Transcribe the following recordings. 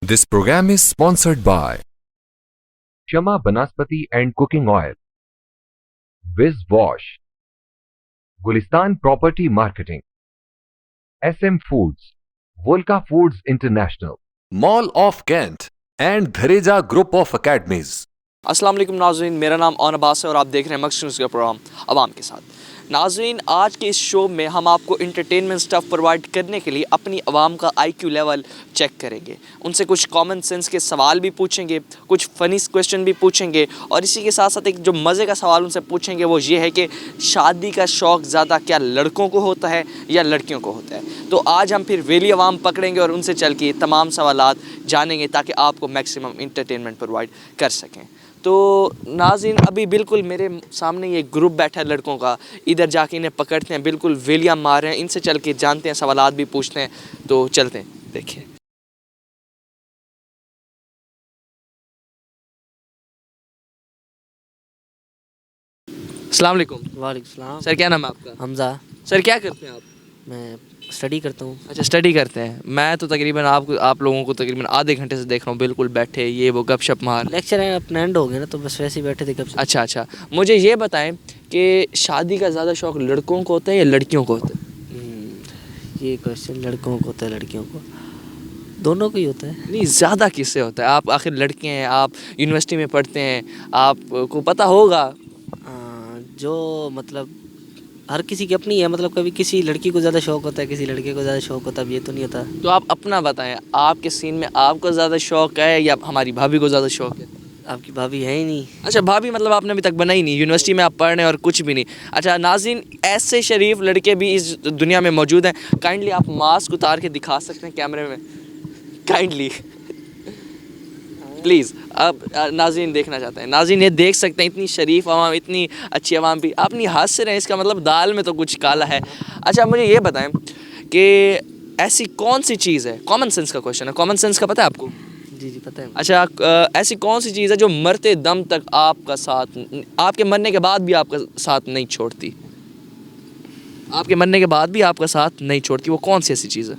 This program is sponsored by Shama Banaspati and Cooking Oil, Viz Wash, Gulistan Property Marketing, SM Foods, Volca Foods International, Mall of Kent and Dhareja Group of Academies. अस्सलाम वालेकुम नाज़रीन, मेरा नाम on Abbas है और आप देख रहे हैं मकसद न्यूज़ का प्रोग्राम अवाम के साथ। नाज़रीन, आज के इस शो में हम आपको इंटरटेनमेंट स्टफ़ प्रोवाइड करने के लिए अपनी आवाम का IQ लेवल चेक करेंगे, उनसे कुछ कॉमन सेंस के सवाल भी पूछेंगे, कुछ फ़नी क्वेश्चन भी पूछेंगे और इसी के साथ साथ एक जो मज़े का सवाल उनसे पूछेंगे वो ये है कि शादी का शौक़ ज़्यादा क्या लड़कों को होता है या लड़कियों को होता है। तो आज हम फिर वेली आवाम पकड़ेंगे और उनसे चल के तमाम सवालात जानेंगे ताकि आपको मैक्सिमम इंटरटेनमेंट प्रोवाइड कर सकें। तो नाज़रीन, अभी बिल्कुल मेरे सामने ये ग्रुप बैठा है लड़कों का, इधर जाके इन्हें पकड़ते हैं, बिल्कुल वेलियां मार रहे हैं, इनसे चल के जानते हैं, सवालात भी पूछते हैं। तो चलते हैं, देखिए। अस्सलाम वालेकुम। वालेकुम सलाम। सर, क्या नाम है आपका? हमज़ा। सर, क्या करते हैं आप? मैं स्टडी करता हूँ। अच्छा, स्टडी करते हैं। मैं तो तकरीबन आप लोगों को तकरीबन आधे घंटे से देख रहा हूँ, बिल्कुल बैठे ये वो गपशप मार। लेक्चर है अपना एंड हो गया ना, तो बस वैसे ही बैठे थे कब से। अच्छा, मुझे ये बताएं कि शादी का ज़्यादा शौक़ लड़कों को होता है या लड़कियों को होता है? ये क्वेश्चन लड़कों को होता है लड़कियों को? दोनों को ही होता है। नहीं, ज़्यादा किससे होता है? आप आखिर लड़के हैं, आप यूनिवर्सिटी में पढ़ते हैं, आपको पता होगा। जो मतलब हर किसी की अपनी है, मतलब कभी किसी लड़की को ज़्यादा शौक़ होता है, किसी लड़के को ज़्यादा शौक़ होता है, अब ये तो नहीं होता। तो आप अपना बताएं, आपके सीन में आपको ज़्यादा शौक़ है या हमारी भाभी को ज़्यादा शौक़ है? आपकी भाभी है ही नहीं। अच्छा, भाभी मतलब आपने अभी तक बनाई नहीं, यूनिवर्सिटी में आप पढ़ रहे हैं और कुछ भी नहीं। अच्छा नाज़रीन, ऐसे शरीफ लड़के भी इस दुनिया में मौजूद हैं। काइंडली आप मास्क उतार के दिखा सकते हैं कैमरे में, काइंडली प्लीज़। अब नाज़रीन देखना चाहते हैं। नाज़रीन ये देख सकते हैं, इतनी शरीफ आवाम, इतनी अच्छी आवाम भी, आप नहीं हंस रहे हैं, इसका मतलब दाल में तो कुछ काला है। अच्छा, मुझे ये बताएं कि ऐसी कौन सी चीज़ है, कॉमन सेंस का क्वेश्चन है, कॉमन सेंस का पता है आपको? जी पता है। अच्छा, ऐसी कौन सी चीज़ है जो मरते दम तक आपका साथ, आपके मरने के बाद भी आपका साथ नहीं छोड़ती? आपके मरने के बाद भी आपका साथ नहीं छोड़ती, वो कौन सी ऐसी चीज़ है?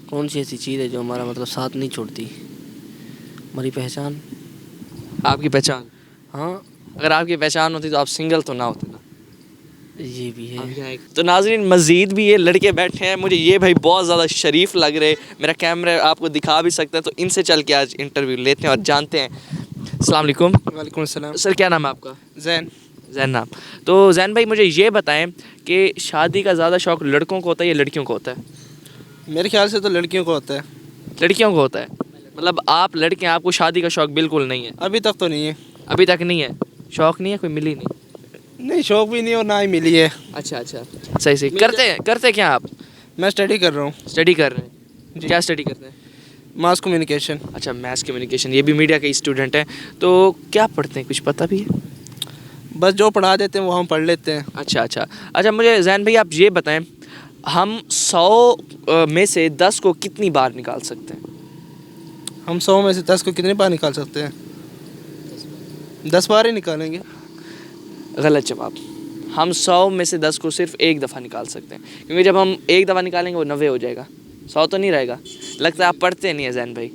कौन सी ऐसी चीज़ है जो हमारा मतलब साथ नहीं छोड़ती? हमारी पहचान। आपकी पहचान? हाँ। अगर आपकी पहचान होती तो आप सिंगल तो ना होते ना। ये भी है। तो नाज़रीन, मज़ीद भी ये लड़के बैठे हैं, मुझे ये भाई बहुत ज़्यादा शरीफ लग रहे। मेरा कैमरा आपको दिखा भी सकता है, तो इनसे चल के आज इंटरव्यू लेते हैं और जानते हैं। अस्सलाम वालेकुम। वालेकुम सलाम। सर, क्या नाम है आपका? जैन नाम। तो जैन भाई, मुझे ये बताएं कि शादी का ज़्यादा शौक़ लड़कों को होता है या लड़कियों को होता है? मेरे ख्याल से तो लड़कियों को होता है। लड़कियों को होता है? मतलब आप लड़के हैं, आपको शादी का शौक़ बिल्कुल नहीं है? अभी तक तो नहीं है। अभी तक नहीं है? शौक़ नहीं है, कोई मिली नहीं? नहीं, शौक भी नहीं और ना ही मिली है। अच्छा, सही। करते क्या आप? मैं स्टडी कर रहा हूँ। स्टडी कर रहे हैं? क्या स्टडी करते हैं? Mass communication. अच्छा, मास कम्युनिकेशन। ये भी मीडिया के स्टूडेंट हैं। तो क्या पढ़ते हैं, कुछ पता भी है? बस जो पढ़ा देते हैं वो हम पढ़ लेते हैं। अच्छा, मुझे जैन भाई आप ये बताएं, हम 100 में से 10 को कितनी बार निकाल सकते हैं? हम 100 में से 10 को कितनी बार निकाल सकते हैं? 10 बार ही निकालेंगे। गलत जवाब। हम 100 में से 10 को सिर्फ एक दफ़ा निकाल सकते हैं, क्योंकि जब हम एक दफ़ा निकालेंगे वो 90 हो जाएगा, 100 तो नहीं रहेगा। लगता है आप पढ़ते नहीं है जैन भाई।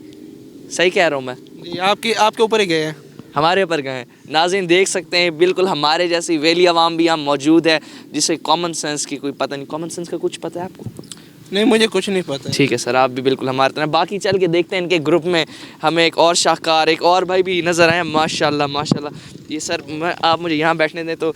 सही कह रहा हूँ मैं? ये आपके ऊपर ही गए हैं। हमारे ऊपर गए हैं। नाज़रीन देख सकते हैं, बिल्कुल हमारे जैसी वेली आवाम भी यहाँ मौजूद है, जिसे कॉमन सेंस की कोई पता नहीं। कॉमन सेंस का कुछ पता है आपको? नहीं, मुझे कुछ नहीं पता। ठीक है सर, आप भी बिल्कुल हमारे तरह। बाकी चल के देखते हैं इनके ग्रुप में हमें एक और शाहकार, एक और भाई भी नज़र आए। माशाल्लाह। ये सर, आप मुझे यहाँ बैठने दें। तो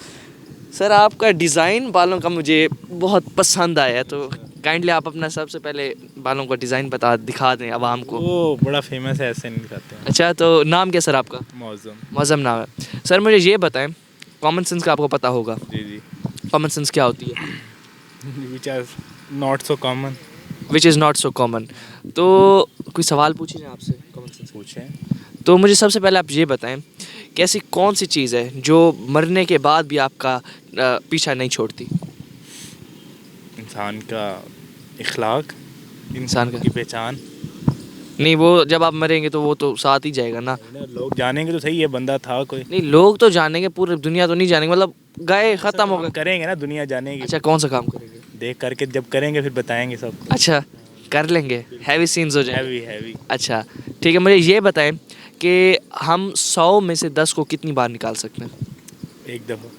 सर, आपका डिज़ाइन बालों का मुझे बहुत पसंद आया, तो काइंडली आप अपना सबसे पहले बालों का डिज़ाइन दिखा दें आवाम को। वो बड़ा फेमस है, ऐसे नहीं दिखाते हैं। अच्छा, तो नाम क्या सर आपका? मौज़म नाम है। सर मुझे ये बताएं, कॉमन सेंस का आपको पता होगा? जी। कॉमन सेंस क्या होती है? Which are not so common. Which is not so common. तो कोई सवाल पूछे आपसे कॉमन सेंस? पूछें। तो मुझे सबसे पहले आप ये बताएं कि ऐसी कौन सी चीज़ है जो मरने के बाद भी आपका पीछा नहीं छोड़ती? इंसान का इखलाक, इंसान की पहचान। नहीं, वो जब आप मरेंगे तो वो तो साथ ही जाएगा ना। लोग जानेंगे तो सही, ये बंदा था कोई। नहीं, लोग तो जानेंगे, पूरी दुनिया तो नहीं जानेंगे, मतलब गए, ख़त्म हो गए। करेंगे ना, दुनिया जानेगी। अच्छा, कौन सा काम करेंगे? देख करके जब करेंगे फिर बताएंगे सबको। अच्छा, कर लेंगे, हैवी सीन्स हो जाएंगे। हैवी। अच्छा, ठीक है, मुझे ये बताएं कि हम 100 में से 10 को कितनी बार निकाल सकते हैं? एक दफ़ा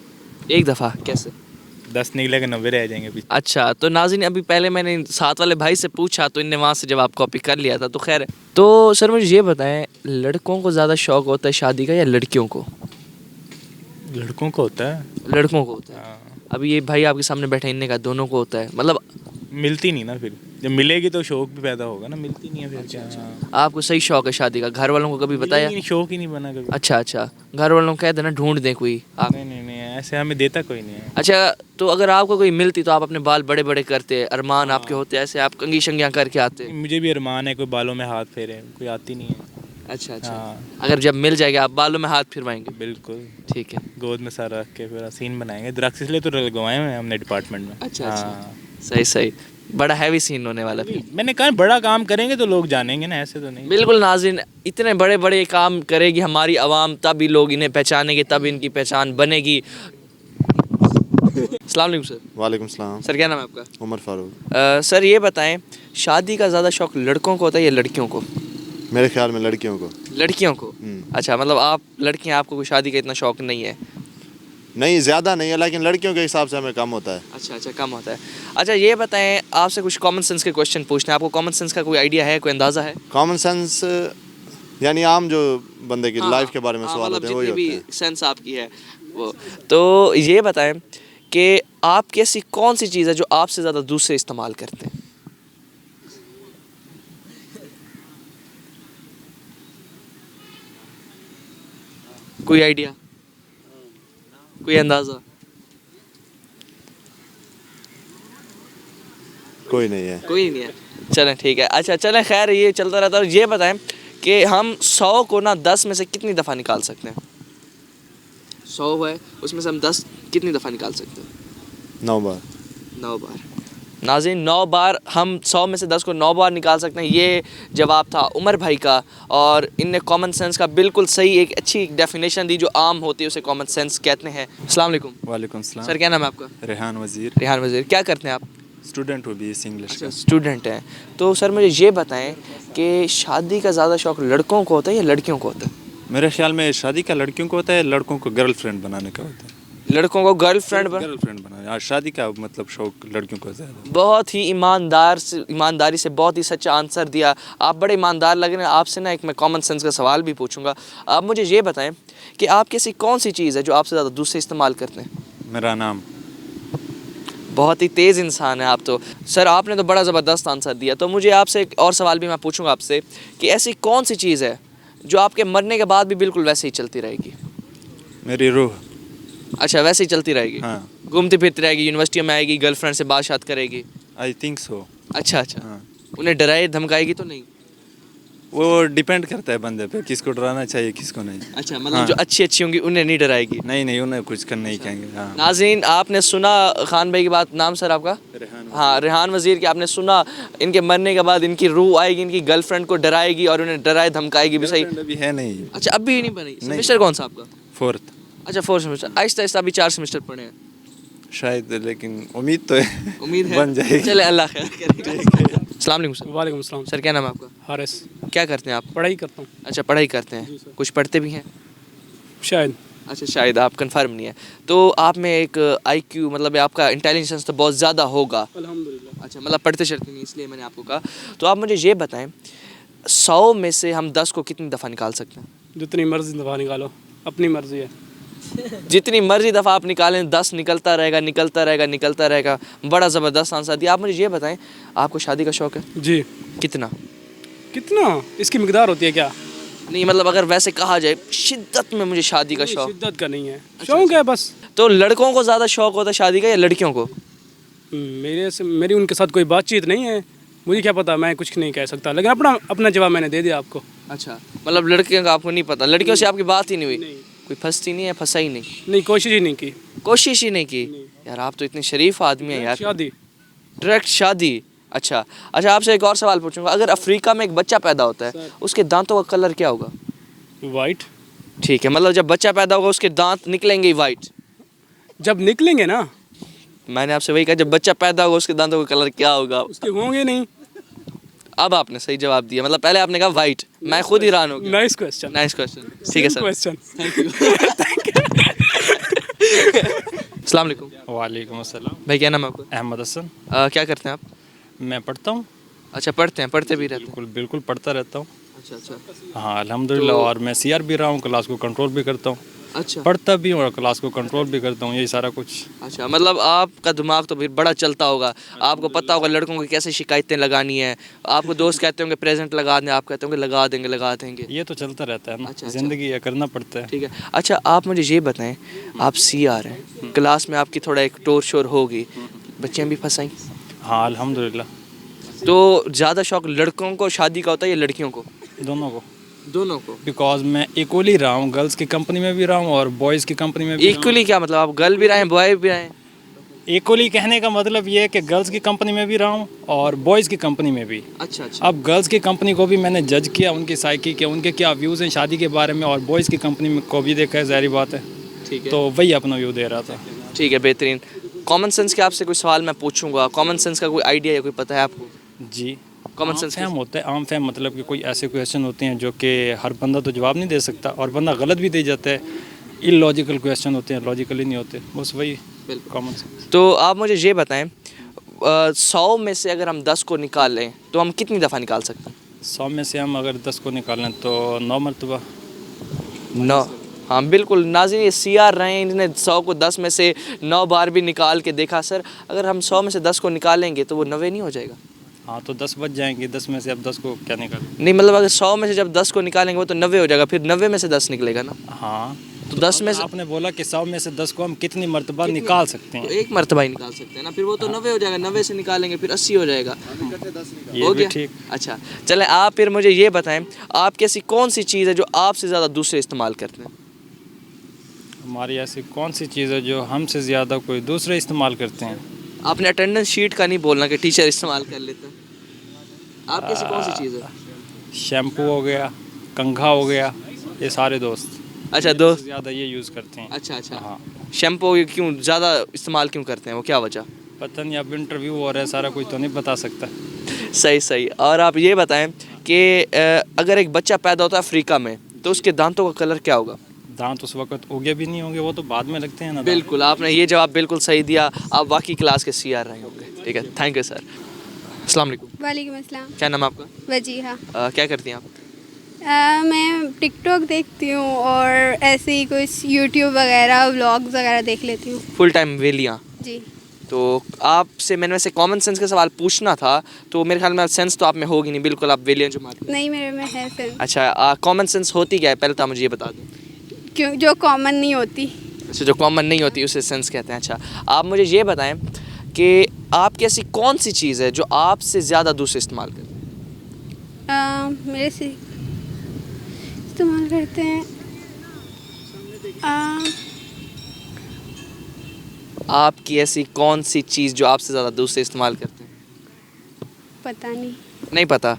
एक दफ़ा? कैसे? 10 निकलेगा 90 रह जाएंगे पीछे। अच्छा, तो नाज़रीन अभी पहले मैंने साथ वाले भाई से पूछा तो इनने वहाँ से जवाब कॉपी कर लिया था, तो खैर है। तो सर मुझे ये बताएं, लड़कों को ज़्यादा शौक होता है शादी का या लड़कियों को? लड़कों को होता है। लड़कों को होता है। हाँ, अभी ये भाई आपके सामने बैठे, इनने कहा दोनों को होता है, मतलब मिलती नहीं ना, फिर जब मिलेगी तो शौक भी पैदा होगा ना, मिलती नहीं है फिर क्या। हाँ। आपको सही शौक है शादी का, घर वालों को कभी बताया? मिलेगी नहीं, शौक ही नहीं बना कभी। अच्छा अच्छा, घर वालों को कह देना ढूंढ दें कोई आप। नहीं नहीं नहीं, ऐसे हमें देता कोई नहीं है। अच्छा, तो अगर आपको कोई मिलती तो आप अपने बाल बड़े बड़े करते, अरमान आपके होते, ऐसे आप कंगी शंगियाँ करके आते? मुझे भी अरमान है कोई बालों में हाथ फेरे, कोई आती नहीं है। अच्छा अच्छा, हाँ अगर जब मिल जाएगा आप बालों में हाथ फिरवाएंगे? बिल्कुल, ठीक है। गोद में सर रख के फिर सीन बनाएंगे। द्राक्ष इसलिए तो लगवाए हुए हैं हमने डिपार्टमेंट में। अच्छा अच्छा, हाँ। सही सही, बड़ा हैवी सीन होने वाला है। मैंने कहा बड़ा काम करेंगे तो लोग जानेंगे ना, ऐसे तो नहीं। बिल्कुल नाज़रीन, इतने बड़े बड़े काम करेगी हमारी आवाम, तभी लोग इन्हें पहचानेंगे, तब इनकी पहचान बनेगी। अस्सलाम वालेकुम सर। वालेकुम सलाम। सर क्या नाम है आपका? उमर फारूक। सर ये बताएं, शादी का ज़्यादा शौक लड़कों को होता है या लड़कियों को? मेरे ख्याल में लड़कियों को। लड़कियों को? अच्छा, मतलब आप लड़कियां, आपको कोई शादी का इतना शौक नहीं है? नहीं, ज़्यादा नहीं है, लेकिन लड़कियों के हिसाब से हमें कम होता है। अच्छा अच्छा, कम होता है। अच्छा ये बताएं, आपसे कुछ कॉमन सेंस के क्वेश्चन पूछने हैं। आपको कॉमन सेंस का कोई आइडिया है, कोई अंदाज़ा है? कॉमन सेंस यानी आम जो बंदे की लाइफ के बारे में सवाल मतलब होते हैं वही जितनी होते भी हैं। सेंस आपकी है वो। तो ये बताएं कि आपकी ऐसी कौन सी चीज़ है जो आपसे ज़्यादा दूसरे इस्तेमाल करते हैं? कोई आइडिया, कोई अंदाज़ा? कोई नहीं है। कोई नहीं है, चलें ठीक है। अच्छा चलें, खैर ये चलता रहता है। ये बताएं कि हम 100 को ना 10 में से कितनी दफ़ा निकाल सकते हैं? 100 है, उसमें से हम 10 कितनी दफ़ा निकाल सकते हैं? 9 बार। 9 बार। नाज़रीन 9 बार, हम 100 में से 10 को 9 बार निकाल सकते हैं। ये जवाब था उमर भाई का, और इनने कॉमन सेंस का बिल्कुल सही एक अच्छी डेफिनेशन दी, जो आम होती है उसे कॉमन सेंस कहते हैं। अस्सलाम वालेकुम। वालेकुम सलाम। सर क्या नाम है आपका? रेहान वज़ीर। रेहान वज़ीर। क्या करते हैं आप? स्टूडेंट हूँ BSc इंग्लिश का। स्टूडेंट हैं। तो सर मुझे ये बताएं कि शादी का ज़्यादा शौक लड़कों को होता है या लड़कियों को होता है? मेरे ख्याल में शादी का लड़कियों को होता है, लड़कों को गर्लफ्रेंड बनाने का होता है। लड़कों को गर्लफ्रेंड गर्लफ्रेंड बनाने, और शादी का मतलब शौक लड़कियों को ज़्यादा। बहुत ही ईमानदारी से बहुत ही सच्चा आंसर दिया। आप बड़े ईमानदार लग रहे हैं। आपसे ना एक मैं कॉमन सेंस का सवाल भी पूछूंगा। आप मुझे ये बताएं कि आपकी ऐसी कौन सी चीज़ है जो आपसे ज़्यादा दूसरे इस्तेमाल करते हैं? मेरा नाम। बहुत ही तेज़ इंसान है आप तो। सर आपने तो बड़ा ज़बरदस्त आंसर दिया। तो मुझे आपसे एक और सवाल भी मैं पूछूंगा आपसे कि ऐसी कौन सी चीज़ है जो आपके मरने के बाद भी बिल्कुल वैसे ही चलती रहेगी? मेरी रूह। अच्छा, वैसे ही चलती रहेगी? हाँ। घूमती फिरती रहेगी, यूनिवर्सिटी में आएगी, गर्लफ्रेंड से बात करेगी? I think so. अच्छा अच्छा। हाँ। उन्हें डराए धमकाएगी तो नहीं? वो डिपेंड करता है बंदे पे, किसको डराना चाहिए किसको नहीं। अच्छा, मतलब हाँ। जो अच्छी अच्छी होंगी उन्हें नहीं डराएगी? नहीं उन्हें कुछ करना ही कहेंगे। हाँ। नाज़रीन आपने सुना खान भाई की बात। नाम सर आपका? रेहान। हाँ, रेहान वज़ीर की आपने सुना। इनके मरने के बाद इनकी रूह आएगी, इनकी गर्लफ्रेंड को डराएगी और उन्हें डराए धमकाएगी भी। सही? अभी है नहीं। अच्छा, अभी भी नहीं बनी? नहीं। सेमेस्टर कौन सा आपका? 4th अच्छा, 4th सेमेस्टर। आहिस्ता आहिस्ता अभी 4 सेमेस्टर पढ़े हैं शायद, लेकिन उम्मीद तो है। उम्मीद है बन जाएगी। चले, अल्लाह खैर करेगा। अस्सलाम वालेकुम सर। वालेकुम सलाम। सर क्या नाम है आपका? हारिस। क्या करते हैं आप? पढ़ाई करता हूँ अच्छा, पढ़ाई करते हैं। कुछ पढ़ते भी हैं? शायद। अच्छा, शायद, आप कंफर्म नहीं है। तो आप में एक IQ मतलब आपका इंटेलिजेंस तो बहुत ज़्यादा होगा। अल्हम्दुलिल्लाह। अच्छा, मतलब पढ़ते चढ़ते नहीं, इसलिए मैंने आपको कहा। तो आप मुझे ये बताएं, 100 में से हम 10 को कितनी दफ़ा निकाल सकते हैं? जितनी मर्जी दफ़ा निकालो, अपनी मर्जी है। जितनी मर्जी दफ़ा आप निकालें, 10 निकलता रहेगा, निकलता रहेगा, निकलता रहेगा। बड़ा ज़बरदस्त आंसर दिया। आप मुझे ये बताएं, आपको शादी का शौक़ है? जी। कितना? कितना इसकी मिकदार होती है क्या? नहीं, मतलब अगर वैसे कहा जाए शिद्दत में मुझे शादी का शौक़। शिद्दत का नहीं है, शौक है बस। तो लड़कों को ज़्यादा शौक़ होता है शादी का या लड़कियों को? मेरी उनके साथ कोई बातचीत नहीं है, मुझे क्या पता, मैं कुछ नहीं कह सकता, लेकिन अपना जवाब मैंने दे दिया आपको। अच्छा, मतलब लड़कियों का आपको नहीं पता? लड़कियों से आपकी बात ही नहीं हुई? कोई फंसती नहीं है, फंसा ही नहीं? नहीं, कोशिश ही नहीं की। कोशिश ही नहीं की? यार आप तो इतने शरीफ आदमी हैं यार। शादी। डायरेक्ट शादी? अच्छा अच्छा, आपसे एक और सवाल पूछूंगा। अगर अफ्रीका में एक बच्चा पैदा होता है, उसके दांतों का कलर क्या होगा? वाइट। ठीक है, मतलब जब बच्चा पैदा होगा उसके दांत निकलेंगे ही वाइट? जब निकलेंगे ना। मैंने आपसे वही कहा, जब बच्चा पैदा होगा उसके दांतों का कलर क्या होगा? उसके होंगे नहीं। अब आपने सही जवाब दिया, मतलब पहले आपने कहा वाइट, मैं खुद हैरान हो गया। Nice question. नाइस क्वेश्चन, ठीक है सर। क्वेश्चन। अस्सलाम वालेकुम वालेकुम अस्सलाम। भाई, क्या नाम है आपका? अहमद हसन। क्या करते हैं आप? मैं पढ़ता हूँ। अच्छा, पढ़ते हैं, पढ़ते भी रहते हैं। बिल्कुल बिल्कुल पढ़ता रहता हूँ। अच्छा अच्छा हाँ अल्हम्दुलिल्लाह। और मैं सीआर भी रहा हूँ, क्लास को कंट्रोल भी करता हूँ, अच्छा पढ़ता भी हूँ और क्लास को कंट्रोल भी करता हूँ, यही सारा कुछ। अच्छा, मतलब आपका दिमाग तो फिर बड़ा चलता होगा, आपको पता होगा लड़कों को कैसे शिकायतें लगानी है। आपको दोस्त कहते होंगे प्रेजेंट लगा दें, आप कहते होंगे लगा देंगे लगा देंगे। ये तो चलता रहता है ना, अच्छा, अच्छा। ज़िंदगी है, करना पड़ता है। ठीक है। अच्छा, आप मुझे ये बताएं, आप सी आ रहे हैं, क्लास में आपकी थोड़ा एक टोर शोर होगी, बच्चियाँ भी फंसाई, हाँ अल्हम्दुलिल्लाह। तो ज़्यादा शौक लड़कों को शादी का होता है या लड़कियों को? दोनों को। दोनों को। बिकॉज मैं इक्वली रहा हूँ, गर्ल्स की कंपनी में भी रहा हूँ और बॉयज़ की कंपनी में भी रहा हूँ। इक्वली क्या मतलब, आप गर्ल भी रहे हैं बॉय भी रहे हैं? इक्वली कहने का मतलब ये है कि गर्ल्स की कंपनी में भी रहा हूँ और बॉयज़ की कंपनी में भी। अच्छा अच्छा। अब गर्ल्स की कंपनी को भी मैंने जज किया, उनकी साइकी के, उनके क्या व्यूज़ हैं शादी के बारे में, और बॉयज़ की कंपनी में को भी देखा है, ज़ाहिर बात है। ठीक है, तो वही अपना व्यू दे रहा था। ठीक है, बेहतरीन। कॉमन सेंस के आपसे कोई सवाल मैं पूछूंगा, कॉमन सेंस का कोई आइडिया या कोई पता है आपको? जी। कॉमन आम सेंस फहम होता है, आम फहम मतलब कि कोई ऐसे क्वेश्चन होते हैं जो कि हर बंदा तो जवाब नहीं दे सकता और बंदा गलत भी दे जाता है। इलॉजिकल क्वेश्चन होते हैं, लॉजिकली नहीं होते, बस वही कॉमन सेंस। तो आप मुझे ये बताएं, 100 में से अगर हम 10 को निकालें तो हम कितनी दफ़ा निकाल सकते हैं? 100 में से हम अगर 10 को निकालें तो 9 मरतबा। 9। हाँ बिल्कुल नाज़रीन, ये सी आर रहे हैं, इन्होंने 100 को 10 में से 9 बार भी निकाल के देखा। सर अगर हम 100 में से 10 को निकालेंगे तो वो 90 नहीं हो जाएगा? हाँ तो 10 बच जाएंगे, 10 में से अब 10 को क्या निकालें? नहीं मतलब अगर 100 में से जब 10 को निकालेंगे वो तो 90 हो जाएगा, फिर 90 में से 10 निकलेगा ना। हाँ तो 10 में से आपने बोला कि 100 में से 10 को हम कितनी मरतबा निकाल सकते तो हैं? एक मरतबा ही निकाल सकते हैं ना, फिर वो तो 90 हो जाएगा, 90 से निकालेंगे फिर 80 हो जाएगा। ये हो भी गया ठीक। अच्छा चलें, आप फिर मुझे ये बताएं, आपकी ऐसी कौन सी चीज़ है जो आपसे ज़्यादा दूसरे इस्तेमाल करते हैं? हमारी ऐसी कौन सी चीज़ है जो हमसे ज़्यादा कोई दूसरे इस्तेमाल करते हैं? आपने अटेंडेंस शीट का नहीं बोलना कि टीचर इस्तेमाल कर लेते हैं। आपकी ऐसी कौन सी चीज़ है? शैम्पू हो गया, कंघा हो गया, ये सारे दोस्त अच्छा दोस्त, ज़्यादा ये यूज़ करते हैं। अच्छा अच्छा। हाँ शैम्पू क्यों ज़्यादा इस्तेमाल क्यों करते हैं, वो क्या वजह? पता नहीं, अब इंटरव्यू हो रहा है, सारा कुछ तो नहीं बता सकता। सही सही। और आप ये बताएं कि अगर एक बच्चा पैदा होता है अफ्रीका में तो उसके दांतों का कलर क्या होगा? दांत उस वक्त उगे भी नहीं होंगे, वो तो बाद में लगते हैं ना। बिल्कुल, आपने ये जवाब बिल्कुल सही दिया, आप वाकई क्लास के सी आर रहे होंगे। ठीक है, थैंक यू सर। अस्सलाम वालेकुम। वालेकुम अस्सलाम। क्या नाम है आपका? वजीहा। क्या करती हैं आप? मैं टिकटॉक देखती हूँ और ऐसे ही कुछ यूट्यूब वगैरह व्लॉग्स वगैरह देख लेती हूँ। फुल टाइम वेलियाँ? जी। तो आपसे मैंने वैसे कॉमन सेंस का सवाल पूछना था, तो मेरे ख्याल में सेंस तो आप में होगी नहीं, बिल्कुल आप वेलियाँ जो मारते हैं। नहीं, मेरे में है सेंस। अच्छा, कॉमन सेंस होती क्या है पहले तो आप मुझे ये बता दो। क्यों? जो कॉमन नहीं होती। अच्छा, जो कॉमन नहीं होती उसे सेंस कहते हैं। अच्छा, आप मुझे ये बताएं कि आपकी ऐसी कौन सी चीज़ है जो आपसे ज़्यादा दूसरे इस्तेमाल करते हैं? मेरे से इस्तेमाल करते हैं। आपकी ऐसी कौन सी चीज़ जो आपसे ज़्यादा दूसरे इस्तेमाल करते हैं? पता नहीं। नहीं पता,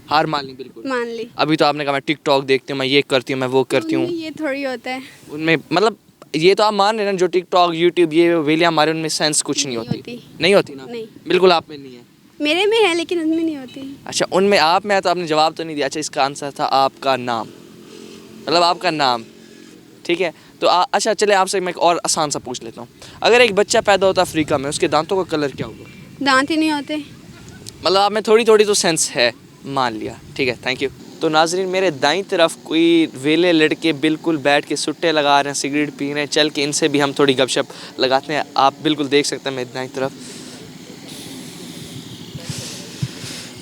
हार मान ली बिल्कुल। मान ली। अभी तो आपने कहा मैं टिकटॉक देखती हूँ, मैं ये करती हूँ, मैं वो करती हूँ। ये थोड़ी होता है। उनमें मतलब ये तो आप मान रहे हैं ना, जो टिकटॉक यूट्यूब ये वेलियाँ हमारे उनमें सेंस कुछ नहीं होती। नहीं होती ना? नहीं। बिल्कुल आप में नहीं है। मेरे में है लेकिन उनमें नहीं होती। अच्छा, उनमें आप में है तो आपने जवाब तो नहीं दिया। अच्छा, इसका आंसर था आपका नाम, मतलब आपका नाम। ठीक है, तो अच्छा चले आपसे मैं एक और आसान सा पूछ लेता हूँ। अगर एक बच्चा पैदा होता है अफ्रीका में, उसके दांतों का कलर क्या होगा? दांत ही नहीं होते। मतलब आप में थोड़ी थोड़ी तो सेंस है, मान लिया। ठीक है, थैंक यू। तो नाजरीन, मेरे दाईं तरफ कोई वेले लड़के बिल्कुल बैठ के सुट्टे लगा रहे हैं, सिगरेट पी रहे हैं। चल के इनसे भी हम थोड़ी गपशप लगाते हैं। आप बिल्कुल देख सकते हैं मेरे दाईं तरफ।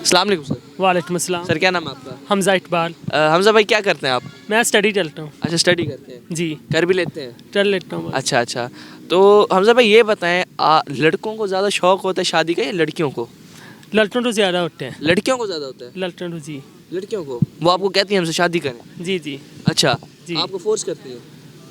अस्सलाम वालेकुम सर। वालेकुम अस्सलाम। सर क्या नाम है आपका? हमजा इकबाल। हमजा भाई क्या करते हैं आप? मैं स्टडी चलता हूँ। अच्छा, स्टडी करते हैं? जी, कर भी लेते हैं? चल लेता हूँ। अच्छा अच्छा। तो हमजा भाई ये बताएं, लड़कों को ज़्यादा शौक होता है शादी का या लड़कियों को? लड़कों तो ज़्यादा होते हैं। लड़कियों को ज़्यादा होता है? लड़कों तो जी। लड़कियों को वो आपको कहती है हमसे शादी करें? जी जी। अच्छा जी। आपको फोर्स करती है?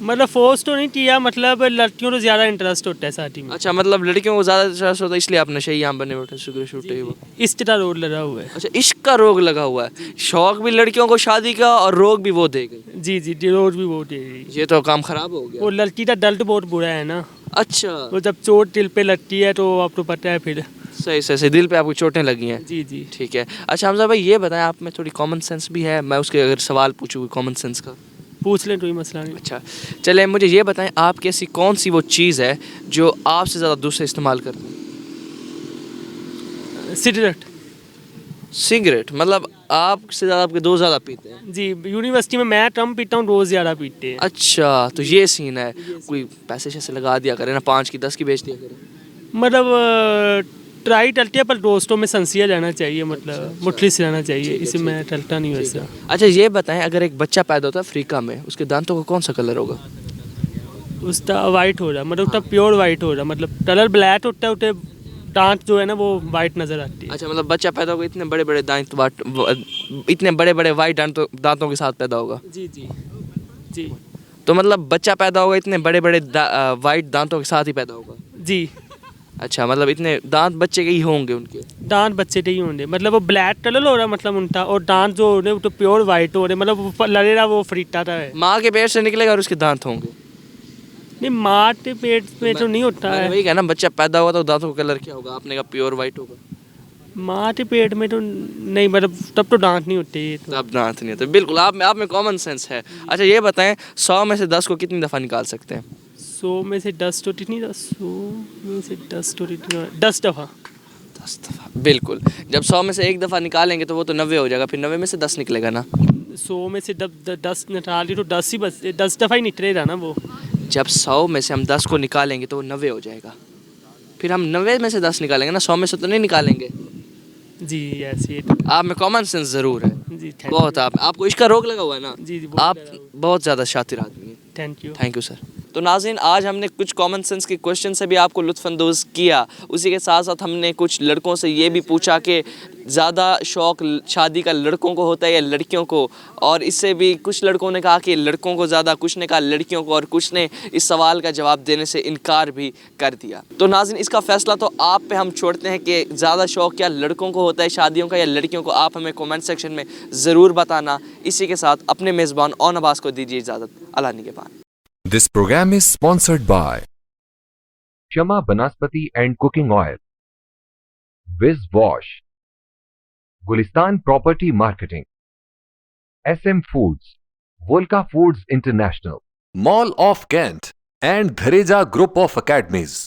मतलब फोर्स तो नहीं किया, मतलब लड़कियों को ज़्यादा इंटरेस्ट होता है शादी में। अच्छा, मतलब लड़कियों को ज़्यादा इंटरेस्ट होता है इसलिए आप नशे यहाँ बने बैठे सिगरेट शूटे वो। इस तरह रोड लगा हुआ है। अच्छा, इश्क का रोग लगा हुआ है, शौक भी लड़कियों को शादी का और रोग भी वो दे गई। जी जी, रोड भी बहुत है। ये तो काम खराब हो वो गया। लड़की का दर्द बहुत बुरा है ना। अच्छा वो जब चोट दिल पे लगती है तो आपको पता है फिर। सही सही सही, दिल पे आपको चोटें लगी हैं। जी जी। ठीक है। अच्छा हमजा भाई ये बताएं, आप में थोड़ी कॉमन सेंस भी है, मैं उसके अगर सवाल पूछूँ कॉमन सेंस का। पूछ लें, कोई मसला नहीं। अच्छा चले, मुझे ये बताएं, आपकी ऐसी कौन सी वो चीज़ है जो आपसे ज़्यादा दूसरे इस्तेमाल करते हैं? सिगरेट। सिगरेट, मतलब आपसे ज़्यादा आपके दोस्त ज़्यादा पीते हैं? जी, यूनिवर्सिटी में मैं कम पीता हूँ, रोज़ ज़्यादा पीते हैं। अच्छा तो ये सीन है, कोई पैसे शैसे लगा दिया करे ना, 5 की 10 की बेच दिया करे। मतलब ट्राई टलती है, पर दोस्तों में सिंसियर रहना चाहिए, मतलब मुठलिस रहना चाहिए, इसे मैं टलता नहीं वैसा। अच्छा ये बताएं, अगर एक बच्चा पैदा होता है अफ्रीका में, उसके दांतों का कौन सा कलर होगा? उसका वाइट हो रहा, मतलब उसका प्योर वाइट हो रहा, मतलब कलर ब्लैक होता है, उसे दांत जो है ना वो वाइट नज़र आती है। अच्छा मतलब बच्चा पैदा होगा इतने बड़े बड़े इतने बड़े बड़े वाइट दांतों के साथ पैदा होगा? जी जी जी तो मतलब बच्चा पैदा होगा इतने बड़े बड़े वाइट दांतों के साथ ही पैदा होगा? जी। अच्छा मतलब इतने दांत बच्चे के ही होंगे उनके? दांत बच्चे के ही होंगे, मतलब वो ब्लैक कलर हो रहा मतलब उनका, और दांत जो हो रहे वो तो प्योर वाइट हो रहे, मतलब वो लगे रहा वो फ्रीटा था है। माँ के पेट से निकलेगा और उसके दांत होंगे? नहीं, माँ के पेट में तो नहीं होता मैंने है। वही कहा ना, बच्चा पैदा हुआ तो दांतों का कलर क्या होगा? आपने कहा प्योर वाइट होगा। माँ के पेट में तो नहीं, मतलब तब तो दांत नहीं होते ये तो। तब दांत नहीं होते, बिल्कुल। आप में कॉमन सेंस है। अच्छा ये बताएं, 100 में से 10 को कितनी दफ़ा निकाल सकते हैं? 100 में से 10 तो कितनी, 100 में से 10 तो 10 दफ़ा। 10 दफ़ा, बिल्कुल। जब 100 में से एक दफ़ा निकालेंगे तो वो तो 90 हो जाएगा, फिर 90 में से 10 निकलेगा ना। 100 में से 10 निकाली तो 10 ही बस 10 दफ़ा ही निकलेगा ना वो। जब 100 में से हम 10 को निकालेंगे तो वो 90 हो जाएगा, फिर हम 90 में से 10 निकालेंगे ना, 100 में से तो नहीं निकालेंगे। जी ऐसे। आप में कॉमन सेंस ज़रूर है। जी थैंक बहुत। आपको इसका रोग लगा हुआ है ना? जी, आप बहुत ज़्यादा शातिर आदमी हैं। Thank you. Thank you sir. तो नाज़रीन, आज हमने कुछ कॉमन सेंस के क्वेश्चन से भी आपको लुत्फ़अंदोज़ किया, उसी के साथ साथ हमने कुछ लड़कों से ये भी पूछा कि ज़्यादा शौक़ शादी का लड़कों को होता है या लड़कियों को, और इससे भी कुछ लड़कों ने कहा कि लड़कों को ज़्यादा, कुछ ने कहा लड़कियों को, और कुछ ने इस सवाल का जवाब देने से इनकार भी कर दिया। तो नाज़रीन, इसका फ़ैसला तो आप पे हम छोड़ते हैं कि ज़्यादा शौक़ क्या लड़कों को होता है शादियों का या लड़कियों को। आप हमें कमेंट सेक्शन में ज़रूर बताना। इसी के साथ अपने मेज़बान ओन अब्बास को दीजिए इजाज़त। अल्लाह निगहबान। This program is sponsored by Shama Banaspati and Cooking Oil, Viz Wash, Gulistan Property Marketing, SM Foods, Volca Foods International, Mall of Kent, and Dhareja Group of Academies.